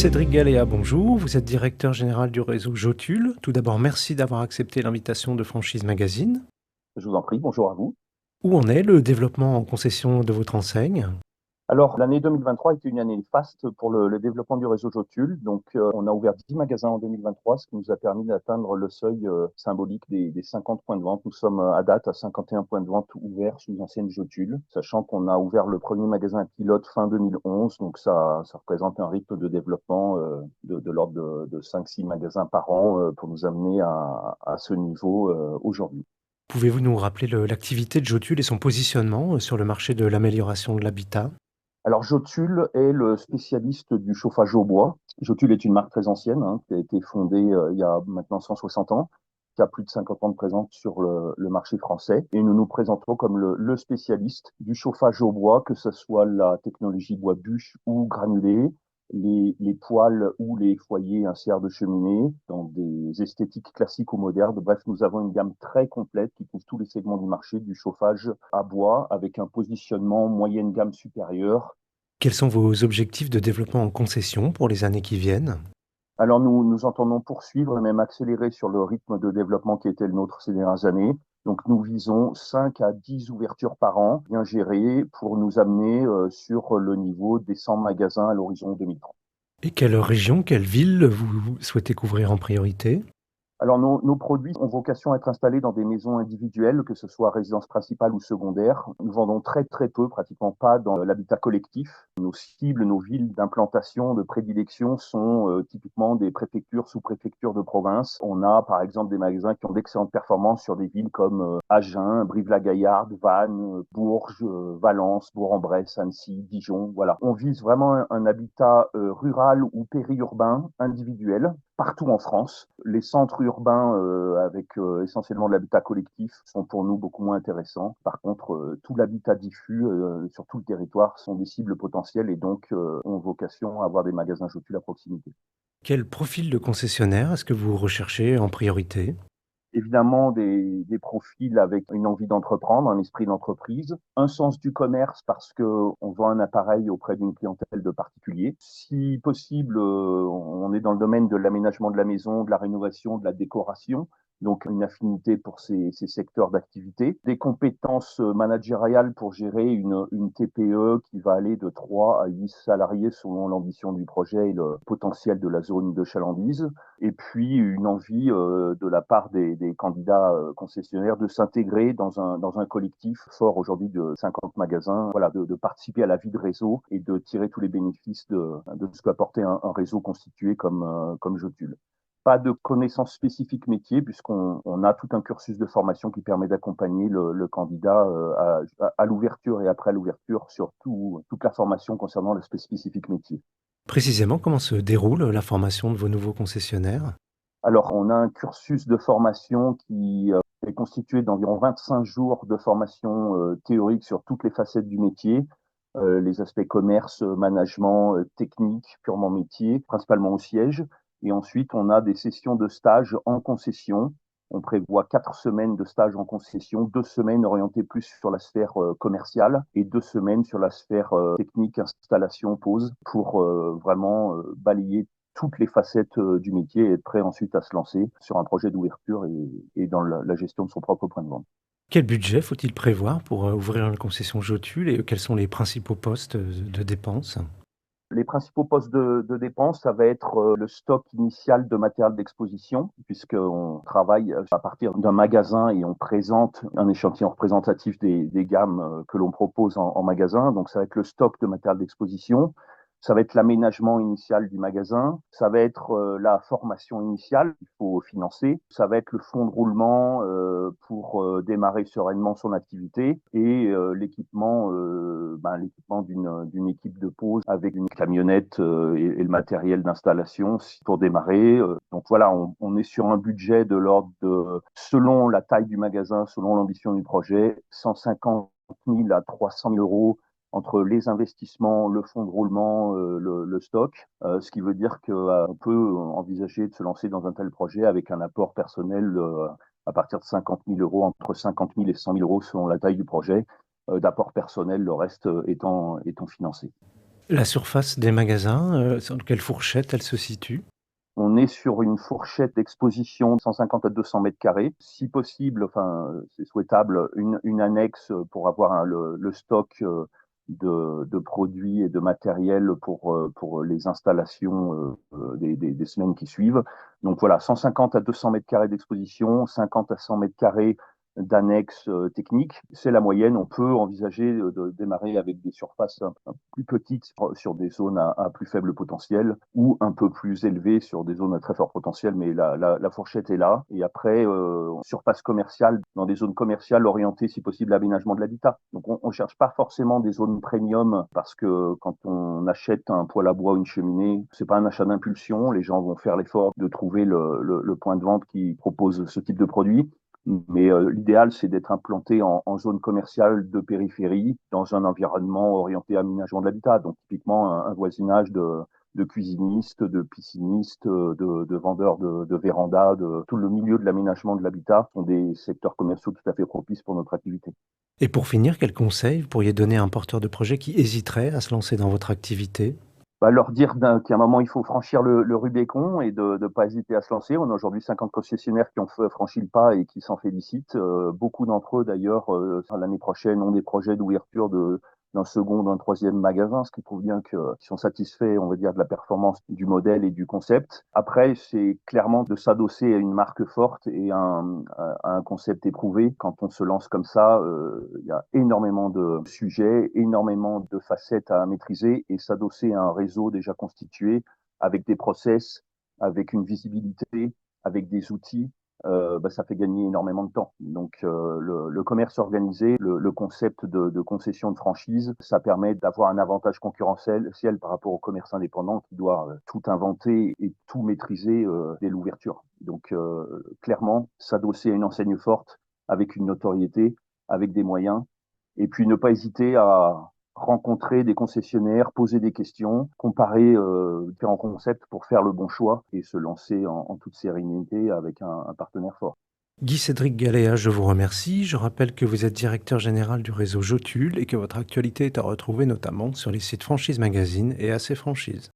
Cédric Galéa, bonjour. Vous êtes directeur général du réseau Jotule. Tout d'abord, merci d'avoir accepté l'invitation de Franchise Magazine. Je vous en prie, bonjour à vous. Où en est le développement en concession de votre enseigne? Alors, l'année 2023 était une année faste pour le développement du réseau Jotule. Donc, on a ouvert 10 magasins en 2023, ce qui nous a permis d'atteindre le seuil symbolique des 50 points de vente. Nous sommes à date à 51 points de vente ouverts sous l'ancienne Jotule, sachant qu'on a ouvert le premier magasin pilote fin 2011. Donc, ça représente un rythme de développement de l'ordre de 5-6 magasins par an pour nous amener à ce niveau aujourd'hui. Pouvez-vous nous rappeler l'activité de Jotule et son positionnement sur le marché de l'amélioration de l'habitat? Alors, Jotule est le spécialiste du chauffage au bois. Jotule est une marque très ancienne, qui a été fondée il y a maintenant 160 ans, qui a plus de 50 ans de présence sur le marché français. Et nous nous présentons comme le spécialiste du chauffage au bois, que ce soit la technologie bois bûche ou granulé, les poêles ou les foyers insert de cheminée, dans des esthétiques classiques ou modernes. Bref, nous avons une gamme très complète qui couvre tous les segments du marché du chauffage à bois, avec un positionnement moyenne gamme supérieure. Quels sont vos objectifs de développement en concession pour les années qui viennent? Alors nous entendons poursuivre et même accélérer sur le rythme de développement qui était le nôtre ces dernières années. Donc nous visons 5 à 10 ouvertures par an, bien gérées, pour nous amener sur le niveau des 100 magasins à l'horizon 2030. Et quelle région, quelle ville vous souhaitez couvrir en priorité? Alors, nos produits ont vocation à être installés dans des maisons individuelles, que ce soit résidence principale ou secondaire. Nous vendons très, très peu, pratiquement pas dans l'habitat collectif. Nos cibles, nos villes d'implantation, de prédilection sont typiquement des préfectures, sous-préfectures de province. On a, par exemple, des magasins qui ont d'excellentes performances sur des villes comme Agen, Brive-la-Gaillarde, Vannes, Bourges, Valence, Bourg-en-Bresse, Annecy, Dijon. Voilà. On vise vraiment un habitat rural ou périurbain individuel partout en France. Les centres urbains avec essentiellement de l'habitat collectif sont pour nous beaucoup moins intéressants. Par contre, tout l'habitat diffus sur tout le territoire sont des cibles potentielles et donc ont vocation à avoir des magasins Jotule à proximité. Quel profil de concessionnaire est-ce que vous recherchez en priorité? Évidemment, des profils avec une envie d'entreprendre, un esprit d'entreprise, un sens du commerce parce qu'on vend un appareil auprès d'une clientèle de particuliers. Si possible, on est dans le domaine de l'aménagement de la maison, de la rénovation, de la décoration, donc une affinité pour ces secteurs d'activité. Des compétences managériales pour gérer une TPE qui va aller de 3 à 8 salariés selon l'ambition du projet et le potentiel de la zone de chalandise. Et puis une envie de la part des candidats concessionnaires de s'intégrer dans un collectif fort aujourd'hui de 50 magasins, voilà, de participer à la vie de réseau et de tirer tous les bénéfices de ce qu'apportait un réseau constitué comme Jotule. Pas de connaissances spécifiques métiers puisqu'on a tout un cursus de formation qui permet d'accompagner le candidat à l'ouverture et après l'ouverture sur toute la formation concernant l'aspect spécifique métier. Précisément, comment se déroule la formation de vos nouveaux concessionnaires? Alors, on a un cursus de formation qui est constitué d'environ 25 jours de formation théorique sur toutes les facettes du métier, les aspects commerce, management, technique, purement métier, principalement au siège. Et ensuite, on a des sessions de stage en concession. On prévoit 4 semaines de stage en concession, 2 semaines orientées plus sur la sphère commerciale et 2 semaines sur la sphère technique, installation, pose, pour vraiment balayer toutes les facettes du métier et être prêt ensuite à se lancer sur un projet d'ouverture et dans la gestion de son propre point de vente. Quel budget faut-il prévoir pour ouvrir une concession Jotule et quels sont les principaux postes de dépenses? Les principaux postes de dépenses, ça va être le stock initial de matériel d'exposition, puisqu'on travaille à partir d'un magasin et on présente un échantillon représentatif des gammes que l'on propose en magasin. Donc, ça va être le stock de matériel d'exposition. Ça va être l'aménagement initial du magasin, ça va être la formation initiale qu'il faut financer, ça va être le fonds de roulement pour démarrer sereinement son activité et l'équipement d'une équipe de pause avec une camionnette et le matériel d'installation pour démarrer. Donc voilà, on est sur un budget de l'ordre de, selon la taille du magasin, selon l'ambition du projet, 150 000 à 300 000 euros entre les investissements, le fonds de roulement, le stock, ce qui veut dire qu'on peut envisager de se lancer dans un tel projet avec un apport personnel à partir de 50 000 euros, entre 50 000 et 100 000 euros selon la taille du projet, d'apport personnel, le reste étant financé. La surface des magasins, sur quelle fourchette elle se situe? On est sur une fourchette d'exposition de 150 à 200 mètres carrés. Si possible, enfin, c'est souhaitable, une annexe pour avoir le stock de produits et de matériel pour les installations des semaines qui suivent. Donc voilà, 150 à 200 mètres carrés d'exposition, 50 à 100 mètres carrés d'annexes techniques. C'est la moyenne. On peut envisager de démarrer avec des surfaces un plus petites sur des zones à plus faible potentiel ou un peu plus élevées sur des zones à très fort potentiel, mais la fourchette est là. Et après, surface commerciale, dans des zones commerciales orientées, si possible, à l'aménagement de l'habitat. Donc on ne cherche pas forcément des zones premium parce que quand on achète un poêle à bois ou une cheminée, c'est pas un achat d'impulsion. Les gens vont faire l'effort de trouver le point de vente qui propose ce type de produit. Mais l'idéal, c'est d'être implanté en zone commerciale de périphérie, dans un environnement orienté à aménagement de l'habitat. Donc, typiquement, un voisinage de cuisinistes, de piscinistes, de vendeurs de vérandas, de tout le milieu de l'aménagement de l'habitat sont des secteurs commerciaux tout à fait propices pour notre activité. Et pour finir, quels conseils vous pourriez donner à un porteur de projet qui hésiterait à se lancer dans votre activité? Bah, leur dire qu'à un moment, il faut franchir le Rubicon et de ne pas hésiter à se lancer. On a aujourd'hui 50 concessionnaires qui ont franchi le pas et qui s'en félicitent. Beaucoup d'entre eux, d'ailleurs, l'année prochaine, ont des projets d'ouverture d'un second, d'un troisième magasin, ce qui prouve bien qu'ils sont satisfaits, on va dire, de la performance du modèle et du concept. Après, c'est clairement de s'adosser à une marque forte et à un concept éprouvé. Quand on se lance comme ça, il y a énormément de sujets, énormément de facettes à maîtriser et s'adosser à un réseau déjà constitué avec des process, avec une visibilité, avec des outils, ça fait gagner énormément de temps. Donc le commerce organisé, le concept de concession de franchise, ça permet d'avoir un avantage concurrentiel par rapport au commerce indépendant qui doit tout inventer et tout maîtriser dès l'ouverture. Donc clairement, s'adosser à une enseigne forte avec une notoriété, avec des moyens, et puis ne pas hésiter à rencontrer des concessionnaires, poser des questions, comparer différents concepts pour faire le bon choix et se lancer en toute sérénité avec un partenaire fort. Guy-Cédric Galéa, je vous remercie. Je rappelle que vous êtes directeur général du réseau Jotule et que votre actualité est à retrouver notamment sur les sites Franchise Magazine et AC Franchise.